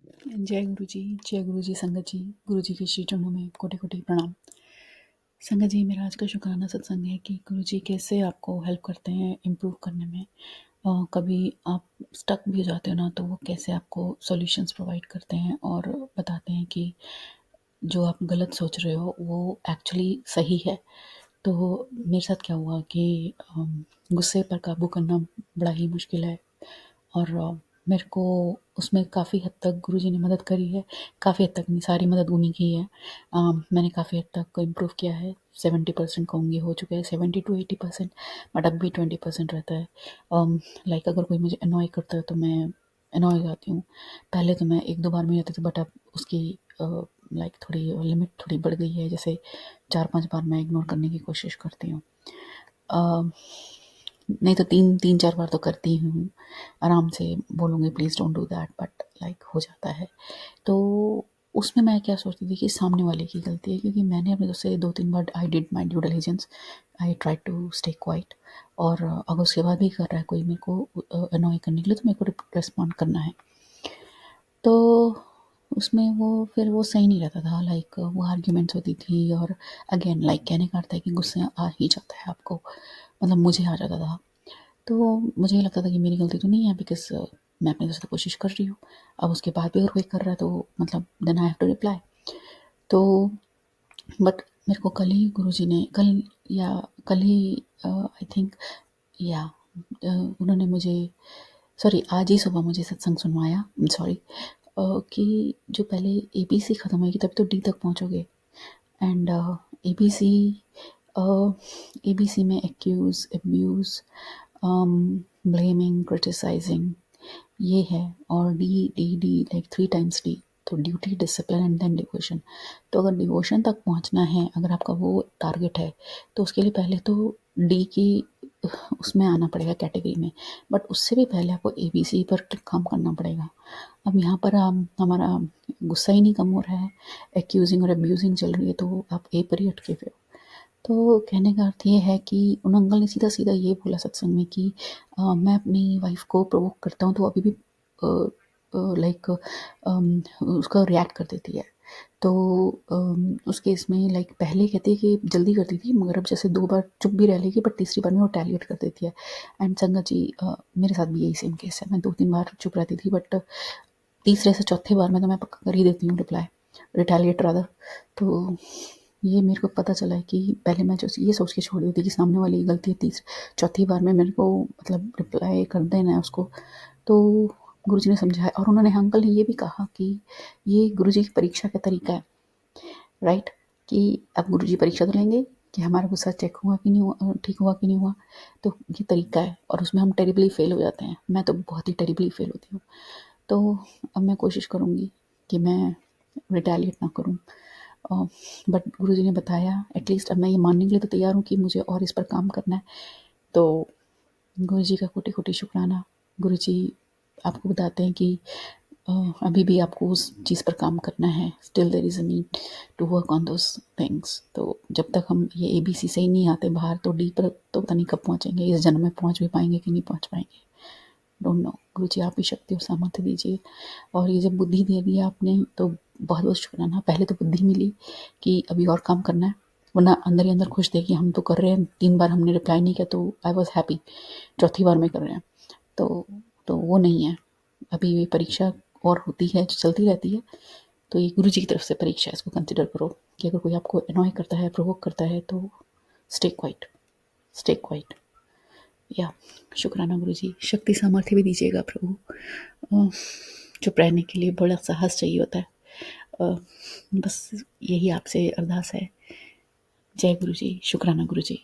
जय गुरु जी संगत जी। गुरु जी के श्री चरणों में कोटि कोटि प्रणाम। संगत जी, मेरा आज का शुक्राना सत्संग है कि गुरु जी कैसे आपको हेल्प करते हैं इम्प्रूव करने में। कभी आप स्टक भी हो जाते हो ना, तो वो कैसे आपको सॉल्यूशंस प्रोवाइड करते हैं और बताते हैं कि जो आप गलत सोच रहे हो वो एक्चुअली सही है। तो मेरे साथ क्या हुआ कि गुस्से पर काबू करना बड़ा ही मुश्किल है, और मेरे को उसमें काफ़ी हद तक गुरुजी ने मदद करी है। काफ़ी हद तक नहीं, सारी मदद उन्हीं की है। मैंने काफ़ी हद तक इम्प्रूव किया है। 70% कहूँगी हो चुका है, 70 to 80%, बट अब भी 20% रहता है। लाइक अगर कोई मुझे अनॉय करता है तो मैं अनॉय हो जाती हूँ। पहले तो मैं 1-2 बार में जाती थी, बट अब उसकी लाइक थोड़ी लिमिट थोड़ी बढ़ गई है। जैसे 4-5 बार मैं इग्नोर करने की कोशिश करती हूँ। नहीं तो 3-4 बार तो करती हूँ, आराम से बोलूँगी please don't do that, but like हो जाता है। तो उसमें मैं क्या सोचती थी कि सामने वाले की गलती है, क्योंकि मैंने अपने दोस्त से 2-3 बार I did my due diligence, I try to stay quiet. और अगर उसके बाद भी कर रहा है कोई मेरे को अनॉय करने के लिए, तो मेरे को रिस्पॉन्ड करना है। तो उसमें वो फिर वो सही नहीं रहता था। लाइक वो आर्ग्यूमेंट्स होती थी, और अगेन लाइक कहने का अर्थ है कि गुस्से आ ही जाता है आपको, मतलब मुझे आ जाता था। तो मुझे ये लगता था कि मेरी गलती तो नहीं है, बिकॉज़ मैं अपनी तरफ से कोशिश कर रही हूँ। अब उसके बाद भी अगर कोई कर रहा है तो मतलब then I have to reply. तो बट मेरे को कल ही गुरुजी ने कल ही आई थिंक या उन्होंने मुझे, सॉरी आज ही सुबह मुझे सत्संग सुनवाया, सॉरी, कि जो पहले एबीसी ख़त्म होएगी तभी तो डी तक पहुँचोगे। एंड एबीसी एबीसी में एक्यूज़, अब्यूज़, ब्लेमिंग, क्रिटिसाइजिंग, ये है। और D D D like 3 times D, तो duty, discipline and then devotion. तो अगर डिवोशन तक पहुंचना है, अगर आपका वो टारगेट है, तो उसके लिए पहले तो डी की उसमें आना पड़ेगा कैटेगरी में। बट उससे भी पहले आपको एबीसी पर काम करना पड़ेगा। अब यहाँ पर हमारा गुस्सा ही नहीं कम हो रहा है, एक्यूजिंग और अब्यूजिंग चल रही है, तो आप ए पर ही अटके हुए हो। तो कहने का अर्थ ये है कि उन अंकल ने सीधा सीधा ये बोला सत्संग में कि मैं अपनी वाइफ को प्रोवोक करता हूँ तो अभी भी लाइक उसका रिएक्ट कर देती है। तो उस केस में लाइक पहले कहती है कि जल्दी करती थी, मगर अब जैसे 2 बार चुप भी रह लेगी, बट तीसरी बार में वो टैलिएट कर देती है। एंड संगत जी, मेरे साथ भी यही सेम केस है। मैं 2-3 बार चुप रहती थी, बट तीसरे से चौथे बार में तो मैं पक्का कर ही देती हूँ रिप्लाई, रिटेलिएट रादर। तो ये मेरे को पता चला है कि पहले मैं जो ये सोच के छोड़ दी थी कि सामने वाली की गलती है, तीसरी चौथी बार में मेरे को मतलब रिप्लाई कर देना है उसको। तो गुरुजी ने समझाया, और उन्होंने, अंकल ने ये भी कहा कि ये गुरुजी की परीक्षा का तरीका है, राइट? कि अब गुरुजी परीक्षा तो लेंगे कि हमारा गुस्सा चेक हुआ कि नहीं हुआ, ठीक हुआ कि नहीं हुआ। तो ये तरीका है, और उसमें हम टेरिबली फेल हो जाते हैं। मैं तो बहुत ही टेरिबली फेल होती हूँ। तो अब मैं कोशिश करूँगी कि मैं रिटेलिएट ना करूँ। बट गुरुजी ने बताया, एटलीस्ट अब मैं ये मानने के लिए तो तैयार हूँ कि मुझे और इस पर काम करना है। तो गुरुजी का कोटि कोटि शुक्राना। गुरुजी आपको बताते हैं कि अभी भी आपको उस चीज़ पर काम करना है। Still there is a need to work on those things. तो जब तक हम ये एबीसी से ही नहीं आते बाहर, तो डी पर तो पता नहीं कब पहुँचेंगे। इस जन्म में पहुँच भी पाएंगे कि नहीं पहुँच पाएंगे, डोंट नो। गुरुजी आप ही शक्ति और सामर्थ्य दीजिए। और ये जब बुद्धि दे दी आपने, तो बहुत बहुत शुक्राना। पहले तो बुद्धि मिली कि अभी और काम करना है, वरना अंदर ही अंदर खुश थे कि हम तो कर रहे हैं। 3 बार हमने रिप्लाई नहीं किया तो आई वॉज हैप्पी, चौथी बार में कर रहे हैं। तो वो नहीं है। अभी ये परीक्षा और होती है, जो चलती रहती है। तो ये गुरु जी की तरफ से परीक्षा है, इसको कंसिडर करो कि अगर कोई आपको अनॉय करता है, प्रोवोक करता है, तो स्टे क्वाइट, स्टे क्वाइट। या शुक्राना गुरु जी। शक्ति सामर्थ्य भी दीजिएगा प्रभु। चुप रहने के लिए बड़ा साहस चाहिए होता है। बस यही आपसे अरदास है। जय गुरु जी, शुक्राना गुरु जी।